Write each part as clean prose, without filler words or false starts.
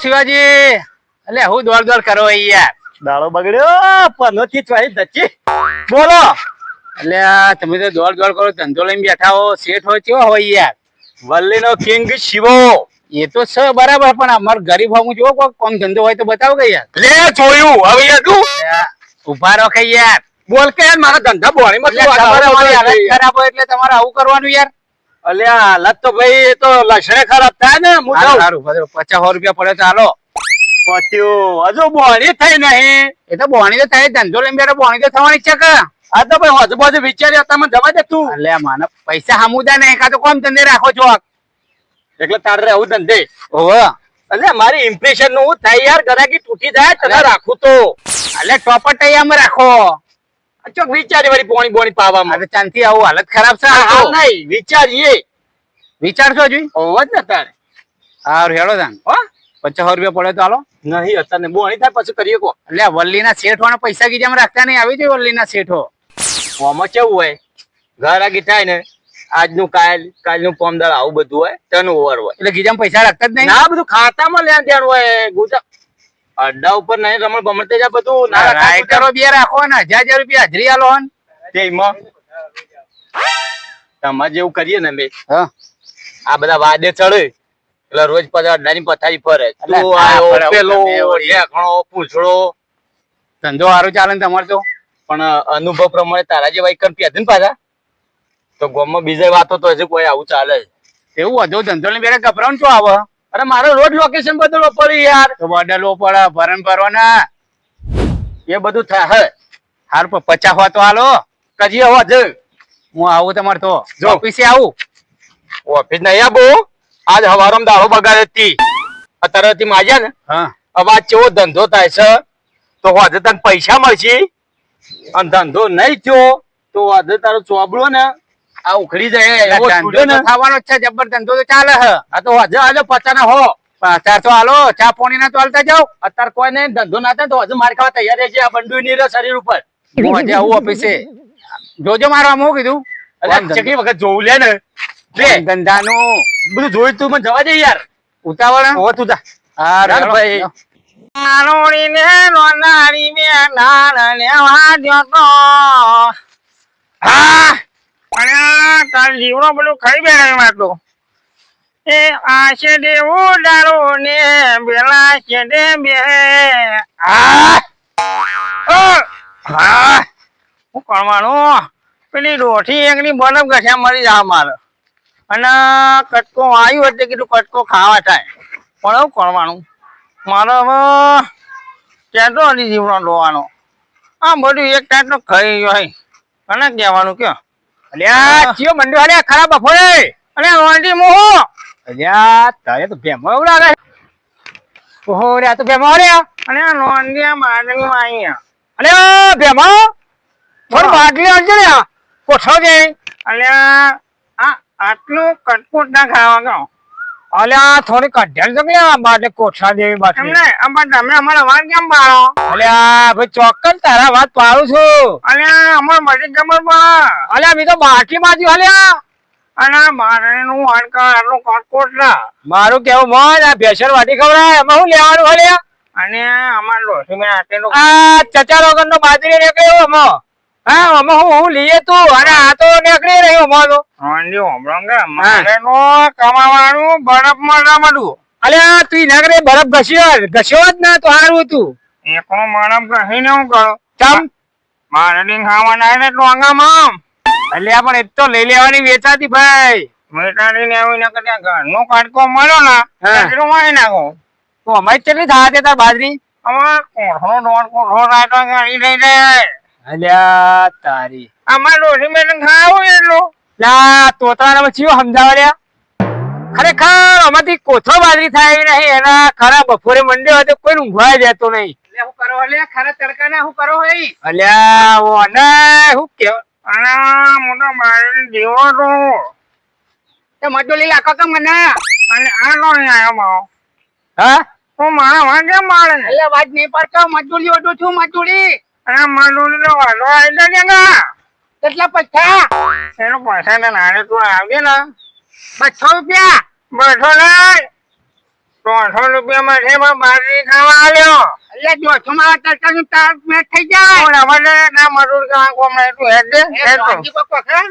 શિવાજી. એટલે હું દોડ દોડ કરો યાર. દાડો બગડ્યો પનોતી ચોઈ દચી બોલો. એટલે તમે તો દોડ દોડ કરો, ધંધો લઈને બેઠા હો, શેઠ હોય કેવો હોય યાર? વલ્લીનો કિંગ શિવો. એ તો છે બરાબર, પણ અમાર ગરીબ હોવું જો કોઈ કોમ ધંધો હોય તો બતાવો કે યાર. લે જોયું હવે યાર તું ઉભા રહો કે યાર. બોલ કે યાર મારા ધંધા બોણી મત તમારી હાલત ખરાબ હોય એટલે તમારે આવું કરવાનું યાર. અલ્યા હાલત તો ભાઈ એ તો લક્ષણે ખરાબ થાય ને. હું સારું સારું 50 રૂપિયા પડે તો હાલો. પત્યું હજુ બોણી થઈ નહીં. એ તો બોણી તો થાય, ધંધો લઈને બેઠા બોણી તો થવાની છે કે. આ તો ભાઈ હજુ બાજુ વિચાર્યા તમે જવા દે તું. એટલે મને પૈસા હામુદા નહીં, કાં તો કોમ ધંધે રાખો છો એટલે તારે રહેવું ધંધે. ઓહો. એટલે મારી ઇમ્પ્રેશન નું હું થાય યાર, ગરાકી તૂટી જાય તને રાખું તો. એટલે ટોપર ટૈયામાં રાખો. ચોક વિચારી વળી પોણી બોણી પાવામાં. હવે ચાંદથી આવું હાલત ખરાબ છે. હાલ નહીં વિચારીએ. વિચારશો જોઈ હોવ જ ને તારે. સારું હેડો તાન. 50 રૂપિયા પડે તો હાલો. નહીં અત્યારે બોણી થાય પછી કરીએ કો. એટલે વલ્લીના શેઠો ને પૈસા ગીજામાં રાખતા નહીં, આવી જાય વલ્લીના શેઠો. આમાં કેવું હોય, ગરાકી થાય ને આજનું કાલનું પોમદાર આવું બધું હોય ટર્ન ઓવર હોય એટલે ગીજામાં પૈસા રાખતા જ નહીં. ના બધું ખાતામાં લેણ દેણ હોય. ગુજરાત અડ્ડા ઉપર નહીં રમણ ભમણ જાય બધું. રાઈટરો બે રાખો ને 1000 રૂપિયા હાજરી આલો હન. તેમાં તમારે જેવું કરીએ ને બે હા આ બધા વાદે ચડે એટલે રોજ પાછા અડ્ડાની પથારી ફરે. એટલે તું આયો પેલો ઢેકણો પૂંછડો. ધંધો સારું ચાલે ને તમારે તો. પણ અનુભવ પ્રમાણે તારા જેવા એક પેદન પાછા તો ગામમાં બીજા વાતો તો હજુ કોઈ આવું ચાલે. એવું વધુ ધંધો લઈને બેઠા ગભરાણ શું આવે? અરે મારે રોજ લોકેશન બદલવા પડ્યું યાર. તો બદલવો પડે, ભરણ ભરવાના એ બધું થાય. હાર 50 હોય તો હાલો. કરીએ હો જ હું આવું તમારે તો જો. ઓફિસે આવું. ઓફિસ નહીં આબુ. આજ હવારમાં દાળો બગાડે હતી અત્યારે થી માજ્યા ને. હા હવે આ કેવો ધંધો થાય છે તો આજે તને પૈસા મળશે અને ધંધો નહીં થયો તો આજે તારો ચોબડો ને આ ઉખડી જાય એવો ધંધો તો થવાનો જ છે, જબર ધંધો તો ચાલે હ. આ તો આજે આજે 50 ના હો. 50 તો હાલો, ચા પાણી ના તો હાલતા જાઓ. અત્યારે કોઈ નહીં ધંધો ના થાય તો હજુ માર ખાવા તૈયાર છે. આ બંડુ ની શરીર ઉપર હું આજે આવું ઓફિસે. જોજો મારો આમ હું કીધું ચકી વખત જોવું લે ને બે ધંધાનું બધું જોયું તું મને જવા દે યાર. ઉતાવળ હો તું જા. હા ચાલ ભાઈ. જીવડો બધું ખાઈ બેઠા માટલું એ આ છે દેવું દારૂ ને પેલા છે દે બે. હું કરવાનું પેલી રોટી એકની બરફ ઘસ્યા મરી જા મારે અને કટકો આવ્યું એટલે કીધું કટકો ખાવા થાય પણ એવું કરવાનું મારે હવે કહેતો નથી જીવડો ધોવાનો. આ બધું એક ટાઈપ નો ખાઈ ગયો અને કહેવાનું કયો અલ્યા ચિયો મંડ્યો અલ્યા ખરાબ બફોરે અલ્યા ઓંડી મોહો અલ્યા તારે તો ભેમો એવડા રે ઓહો રે આ તો ભેમો રે અને લોંડિયા માડની માઈ અલ્યા ભેમો મોર બાટલી આવજે રે કોઠો દે અલ્યા આ આટલું કટકોટ ના ખાવા ગયો અલ્યા થોડી કઢેલ તો કે બાટે કોઠા જેવી બાટલી એમને અમાર તમે અમારા વાત કેમ પાડો? અલ્યા ભાઈ ચોક્કસ તારા વાત પાડું છું. અલ્યા અમાર મજી ખબર પડ. અલ્યા મી તો બાટલી બાજુ અલ્યા અને મારેનું હાડકા આટલું કટકોટ ના મારું કેવું મોજ આ ભેસર વાટી ખવડાય એમાં હું લેવાનું અલ્યા અને અમાર લોસી મે આટેલું આ ચચારો ગનો બાજરી ને કેવું અમો હા અમે હું લઈએ તું અને આ તો નીકળી રહ્યો અમારો આંડી ઓમરંગે મારેનો કમાવાનું બરફ માં રમડું અલ્યા તું નગરે બરફ ઘસ્યો જ ના તો હારું હતું એકનો બરફ ઘસીને હું કરો ચમ મારે ડીંગ ખાવાના ને ટોંગામાં અલ્યા પણ એ તો લઈ લેવાની વેચાતી ભાઈ વેચાતી ને આવી ના કરતા ઘરનો કાટકો મળ્યો ના એટલું મારી નાખો તો અમારી કેટલી થાય છે તાર બાજરી અમાર કોઠો દોડ કોઠો રાતો ગાડી લઈ જાય અલ્યા તારી અમાર રોટી મેં ખાવું એટલું લા તોતરાને ચિયો સમજાવલ્યા ખરેખર આમાંથી કોથો બાજરી થાય નહીં એના ખરા બપોરે મંડ્યો હોય તો કોઈ ઊંઘવા જતો નહીં. એટલે હું કરો અલ્યા ખરા તડકા ના હું કરો હઈ અલ્યા ઓને હું કેવ અલા મોટો બાજરી જીવો તો તે મજોલી લાખો કે મને અને આ નો આયો માવો હા હું મારા વાગે મારે એટલે વાત નહીં પડતો મજોલી ઓટો છું મજોલી અને મજોલી નો વાલો આવી જાય કેટલા પૈસા એનો પૈસા ને નાને તું આવજે ને 200 રૂપિયા બેઠો ને ₹300 છે પણ બાજરી ખાવા આલ્યો. એટલે જો છો મારા તડકાનું તાર મેચ થઈ જાય પણ અમારે ના મજૂર કે આંખો હમણાં એટલું હેડ દે, હેડ તો. વાંજી કોક વખરા?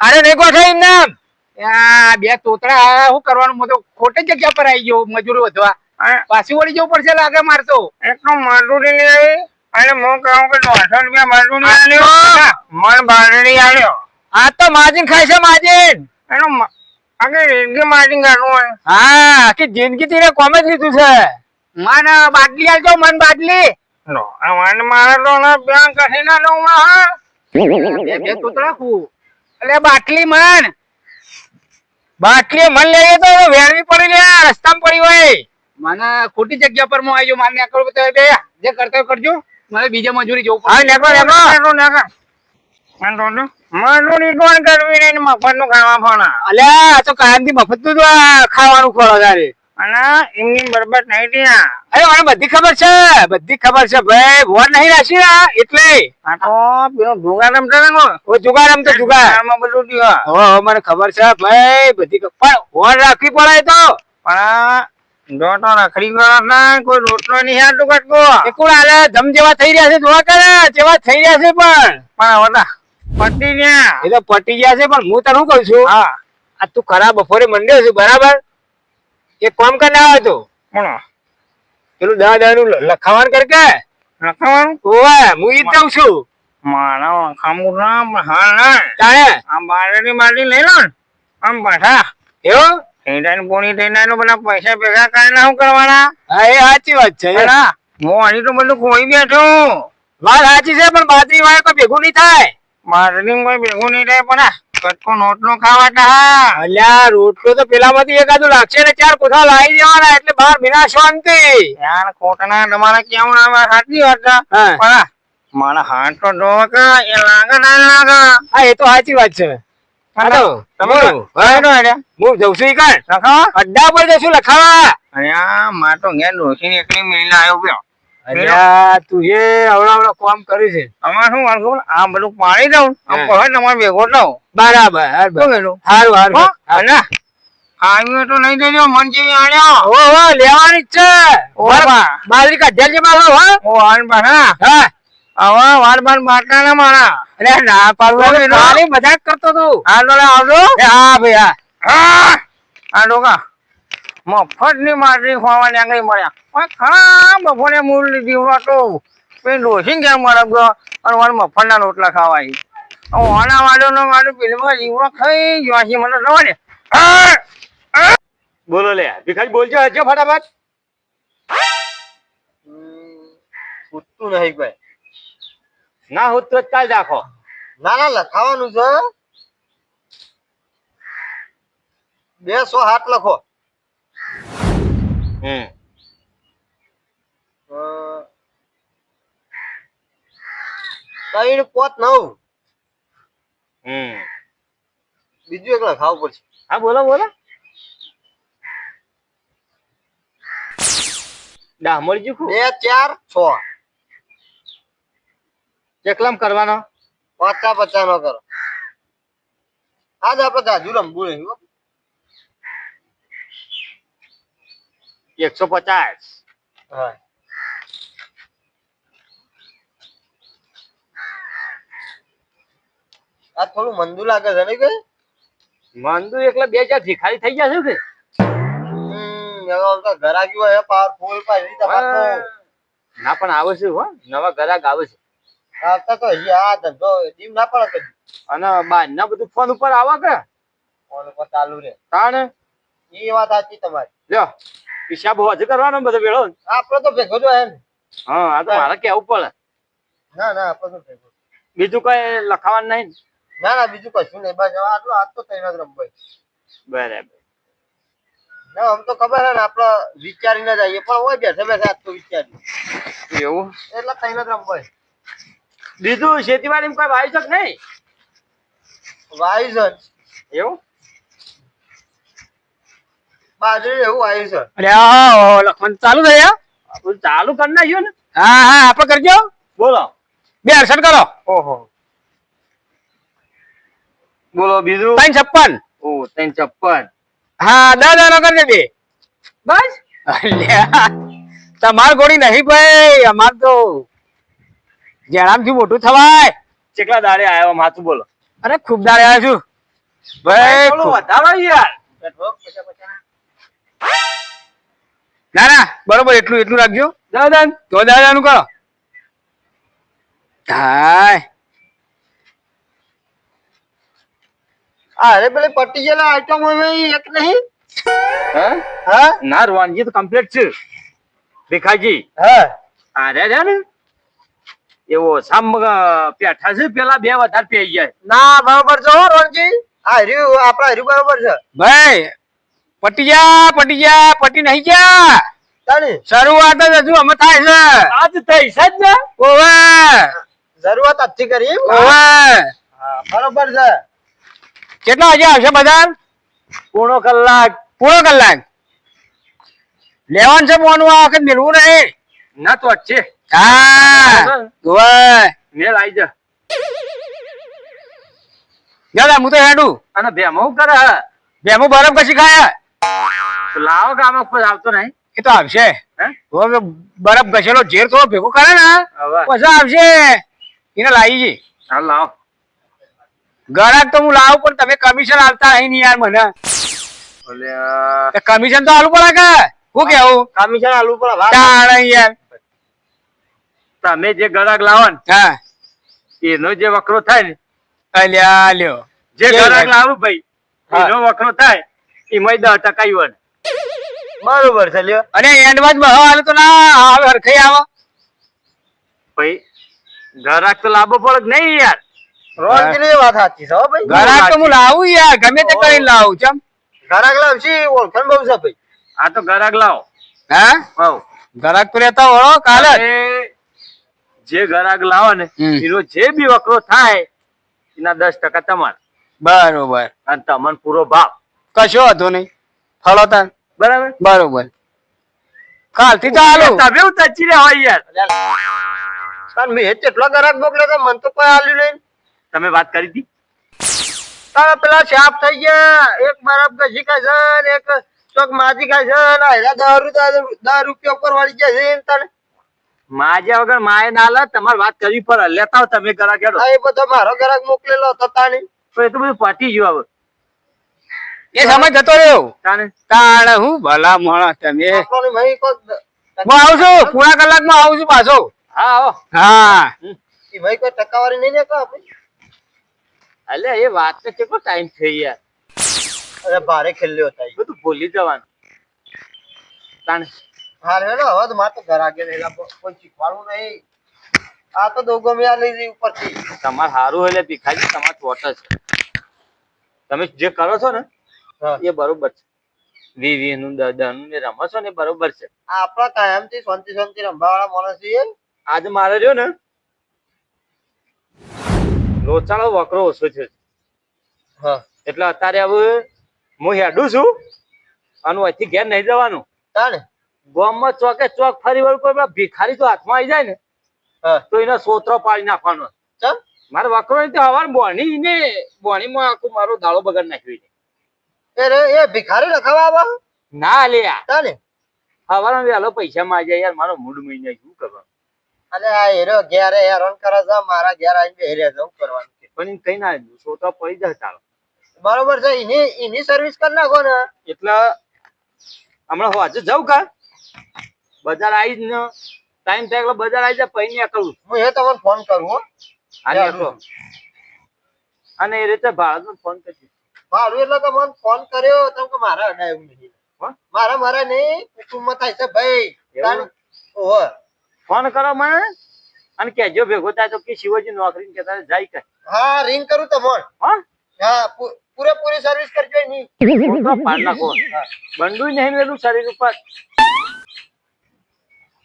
અરે નહીં કોઈ એમ નામ આ બે તોતરા શું કરવાનું હું તો ખોટી જગ્યા પર આવી ગયો મજૂરી વધવા અને પાછી વળી જવું પડશે લાગે મારતો એટલું મજૂરી લઈ આવી અને હું કહું કે ₹200 મજૂરી આલ્યો, મણ બાજરી આલ્યો. આ તો માજીન ખાય છે માજીન એનો આગળ રેડગી માર્ટિંગ કાઢવું હોય. હા આખી જિંદગી તેને કોમે જ લીધું છે મન બાટલી આલજો મન બાટલી નો, આ વાંડ મારે તો ના બેંક કશી ના દઉં માં, હા. બે બે તોતરા ખું એટલે બાટલી મન બાટલી મન લઈએ તો વેરવી પડી લે રસ્તામાં પડી હોય મને ખોટી જગ્યા પર હું આવી ગયો મારે નીકળવું તો બે જે કરતા હોય કરજો મને બીજે મજૂરી જવું હા પડે નેકો નેકો મજૂરી કોણ કરવી નહીં, મફતનું ખાવા ફોના. અલ્યા આ તો કાયમ થી મફત નું ખાવાનું ખોળો તારે અને એમની બરબાદ નહીં ત્યાં. અરે મને બધી ખબર છે ભાઈ ભોર નહીં રાશી ના એટલે આ તો પેલો જુગાર રમતો ને કોણ? ઓ જુગાર એમ તો જુગાર જુગારમાં બધું થયું. હો મને ખબર છે ભાઈ બધી પણ ભોર રાખવી પડે તો પણ જો તો રખડી કરો ના કોઈ રોટલો નહીં હાટું કટકો. એ કોણ હાલે ધમ જેવા થઈ રહ્યા છે જોવા કરે જેવા થઈ રહ્યા છે પણ પણ હવે પતી ગયા. એ તો પટી ગયા છે પણ હું તને શું કહું છું હા આ તું ખરા બપોરે મંડ્યો છું બરાબર એક કામ કરીને આવ્યો હતો બોલો પેલું દા નું લખાવાનું કર કે લખાવાનું ઓવે હું ઈ જ દઉં છું મારા લખાવું ના પણ હાલ ના તાણે આ બારેની બારી લઈ લો ને આમ પાછા એવું ઠેડાની પોણી ઠેડાની બધા પૈસા ભેગા કરીને શું કરવાના? હા એ સાચી વાત છે પેલા હું અહીં તો બધું કોઈ બેઠું વાત સાચી છે પણ બાજરી વાળા કોઈ ભેગું નહીં થાય બાજરી કોઈ ભેગું નહીં થાય પણ આ કટકો નોટનો ખાવા તા. અલ્યા રોટલો તો પેલામાંથી એકાદું લાગશે ને ચાર કોઠા લાવી દેવાના એટલે બહાર વિના શાંતિ યાર ખોટના તમારા કેવું ના સાચી વાત છે. હા. પણ આ મારા હાથ તો જોવો કે એ લાગે ના લાગે. હા એ તો સાચી વાત છે હાલો, તમે બોલો. હા, તો હેડ્યા. હું જઉં છું ઈ કાન લખાવા? અડ્ડા પર જશું લખાવા અરે આ માં તો ઘેર ડોસીને એકલી મિલને આવ્યો ગયો. અલ્યા તું એ અવળા કામ કર્યું છે આમાં શું વાત ખબર? આ બધું પાડી દઉં આમ હા. કહે તમારે ભેગો થઉં. બરાબર શું કીધું? સારું હો? સારું અને આવ્યો તો નહીં દેજો મન જેવી આણ્યો. ઓહો લેવાની જ છે ઓ બા. બાજરી કાઢ્યા છે મારો હો ઓ હાલ પાછા હા હવે વાર બાર બાટલા ના મારા. અરે ના પાડવા ઓય, ના. ખાલી મજાક કરતો તું આ ડોલે આવજો. એ હા ભાઈ હા આ આ ડોકા મફત ની માછલી ખોવાની આગળ મળ્યા. ઓય ખરા બપોરે મૂળ લીધી હતો પેલી ડોસી ઘેર મળે ગયો અને મારે મફત ના રોટલા ખાવાય. ઓના વાળો નો મારો પેલમાં જીવડો ખાઈ ગયો છે મને ખબર છે. બોલો લે ભીખાઈ બોલજો હજો ફટાફટ પૂછતું નહીં ભાઈ. ના હોત તો ચાલ રાખો ના ના લખાવાનું છે 207 લખો. હમ ત્રણ પોત 9 હમ બીજું એક લખાવું પડશે. હા બોલો બોલો ડામરજી ખુ 2 4 6 એકલામ કરવાનો 50 50 નો કરો. આજ આપણે જાજુ રમવું નહીં હો. 150 હા આ થોડું મંદુ લાગે છે ને કે મંદુ એકલા બે ચાર ભિખારી થઈ ગયા છે કે હવે ઘર આવ્યું હોય પાવરફુલ પાછી તમારે ના પણ આવે છે હો નવા ગ્રાહક આવે છે તો આવતા તો હજી આ ધંધો દીમ ના પડે કદી. અને બાર ના બધું ફોન ઉપર આવે કે ફોન ઉપર ચાલુ રે તાણે એ વાત સાચી તમારી. લ્યો હિસાબ હજુ કરવાનો બધો વેળો આપડે તો ભેગો જ હોય ને. હા આ તો મારે કેવું પડે ના ના આપડે તો ભેગો. બીજું કઈ લખાવાનું નહીં ને? ના ના બીજું કશું નહીં બસ હવે આટલું આજ તો તૈયાર જ રમવાય. બરાબર ના આમ તો ખબર હે ને આપડે વિચારીને જઈએ પણ હોય બેઠે બેઠે આજ તો વિચારી એવું એટલે તૈયાર જ રમવાય. બીજું ખેતીવાડી કોઈ વાવી શક નહીં વાયુ છે એવું બાજરી એવું વાયુ છે. અરે હા લખવાનું ચાલુ થઈ આપણું ચાલુ કરી નાખ્યું ને હા હા આપડે કરજો બોલો 62 કરો ઓહો બોલો બીજું 356. ઓ 356 હા 10 10 કરી દે. બસ અલ્યા તમાર ગોળી નહીં ભાઈ, અમાર તો જણામથી મોટું થવાય. કેટલા દાડે આવ્યો માથું બોલો? અરે ખૂબ દાડે આવ્યો છું ભાઈ. થોડું વધારો યાર. ના ના બરોબર, એટલું રાખજો. દાદા તો દાદાનું કરો. હાય અરે પેલી પટ્ટી ગયેલા આઈટમ એક નહીં. હા? હા ના રોનજી તો કમ્પ્લીટ છે ભીખાજી. હા અરે રે ને એવો સામ પેઠા છે, પેલા બે વધારે પી જાય. ના બરોબર છે હો રોનજી. આ હર્યું આપડા હર્યું બરોબર છે. ભાઈ પટી જા પટી નહીં જા. તાણી શરૂઆત જ હજુ અમે થાય છે. આજ થઈ છે જ ને. ઓવે શરૂઆત આજથી કરી. ઓવે હા બરોબર છે. કેટલા વાગે આવશે બધા? પૂર્ણો કલાક. પૂરો કલાક લેવાનું છે. મોનું આ વખત મેળવું નહીં. ના તો છે હા ઓવે મેલ આવી જા. દાદા હું તો હેડું. અને ભેમો કરે હે. બેમો બરફ કશી ખાયા? તો લાવો ગામ પર આવતો નહીં. એ તો આવશે. હે? હવે બરફ ઘસેલો ઝેર થોડો ભેગો કરે ને હવે પછી આવશે. એને લાવી છે હાલ લાવો. ગરાક તો હું લાવું, પણ તમે કમિશન આલતા નહીં ને યાર મને. ઓલે કમિશન તો આલું પડે કે હું કેવું? કમિશન આલુ પર વાત. તાણ યાર. તમે જે ગરાક લાવો ને હા એનો જે વકરો થાય ને, અલ્યા લ્યો જે કેવું ગરાક લાગે? લાવું ભાઈ હા. એનો વકરો થાય એમાં 10% આવ્યો. બરોબર છે લ્યો. અને એન્ડમાં જ બહુ હાલે તો ના આવે હરખાઈ આવે. ભાઈ ગરાક તો લાવવો પડે કે નહીં યાર. રોનજી ની વાત સાચી છે હો ભાઈ. ગરાક તો હું લાવું યાર, ગમે તે કરીને લાવું. ચમ ઘરાક લાવશી ઓળખાણ બહુ છે ભાઈ. આ તો ગરાક લાવો. હા હવ ગરાક તો રહેતા હોળો કાલે જ. તમે જે ગરાક લાવો ને હમ. એનો જે બી વકરો થાય એના 10% તમારે બરોબર અને તમને પૂરો ભાવ. કશો હતો નહીં. ફળો તાર બરાબર. બરોબર કાલથી ચાલુ. તમે ઉતરી રહ્યા હોય યાર. તાર મેં કેટલા ઘરાક મોકલે તો મને તો કોઈ આલ્યું નહીં. તમે વાત કરી હતી. તારા પેલા શાપ થઈ ગયા. એક બરફ ગજી ખાય છે ને એક ચોક માજી ખાય છે ને આયરા ₹10 ઉપર વાળી ગયા છે ને તને. માજ્યા વગર માએ ના લે. તમારે વાત કરવી પડે. લેતા આવો તમે ગરાક હેડો. આ એ બધો મારો ઘરાક મોકલેલો હતો તાણી. તો એ તો બધું પતી ગયું હવે. એ સમય જતો રહ્યો. તાણે તાણ હું ભલા મોણા તમે. આપણને ભાઈ કોઈ હું આવું છું પૂરા કલાકમાં આવું છું પાછો. હા આવો. હા ઈ ભાઈ કોઈ ટકાવારી નહીં ને કો આપણે. અલ્યા એ વાત ને કેટલો ટાઈમ થઈ યાર. અરે ભારે ખેલ્યો હતા ઈ. બધું ભૂલી જવાનું. તાણે હાલ હેડો હવે તો મારે તો ઘરાકે નહીં લાવો. કોઈ શીખવાડવું નહીં. આ તો દોગો મિયા લઈ જઈ ઉપરથી. તમારે સારું એટલે ભીખાજી તમારે ચોટ છે. તમે જે કરો છો ને હા. એ બરોબર છે. 20 નું 10 નું ને રમો છો ને એ બરોબર છે. આ આપણા કાયમથી શાંતિ રંભાવાળા માણસ છીએ. આજ મારે રહ્યો ને લોચાળો વકરો ઓછો છે. હા એટલે અત્યારે હવે હું હેડું છું અને અહીંથી ઘેર નહીં જવાનું. તાણે ગામમાં ચોકે ચોક ફરી વળું કોઈ પેલા ભિખારી તો હાથમાં આવી જાય ને હા તો એનો સોતરો પાડી નાખવાનો. ચમ મારે વકરો નહીં તો હવાર બોણીમાં આખું મારો દાડો બગાડ નાખ્યો એને. એ રે એ ભિખારી રખાવા આવા ના લ્યા તાણે. હવાર વહેલો પૈસા માં જાય યાર. મારો મૂડ મહિને શું કરવાનું. અને આ હેરો ઘેરે હેરાન કરે છે. મારા ઘેર આવીને હેરે જવું કરવાનું. પણ એમ કઈ ના સોતરો પડી જાય ચાલો. બરોબર છે. એની સર્વિસ કરી નાખો ને. એટલે હમણાં હું આજે જાઉં કા બજાર આવી જ ને ટાઈમ થાય એટલે બજાર આવી જાય પછી ને કરું. હું એ તમને ફોન કરું હો. હા એટલો અને એ રીતે ભારત નો ફોન કરજો. મારું એટલે તો મને ફોન કર્યો તમ કે મારા અડા એવું નહીં. હા? મારા નહીં કુટુંબમાં થાય છે ભાઈ. એવું? તાણે. ઓહો. ફોન કરો મને અને કેજો ભેગો થાય તો કે શિવજી નોકરી કેતા જાય કે હા રિંગ કરું તમને. હા હા પૂરેપૂરી સર્વિસ કરજો એની. સોતરો પાડ નાખો. બંડું નહીં વેલું શરીર ઉપર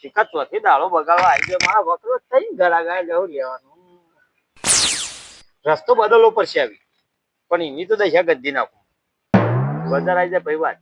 શિખર ચોથી દાડો બગાડવા આવી ગયો. મારા વકરો થઈ ઘરા ગાય જવું લેવાનું. રસ્તો બદલવો પડશે આવી પણ એની તો દશા ગદ્દી નાખું. બજાર આવી જાય પછી વાત.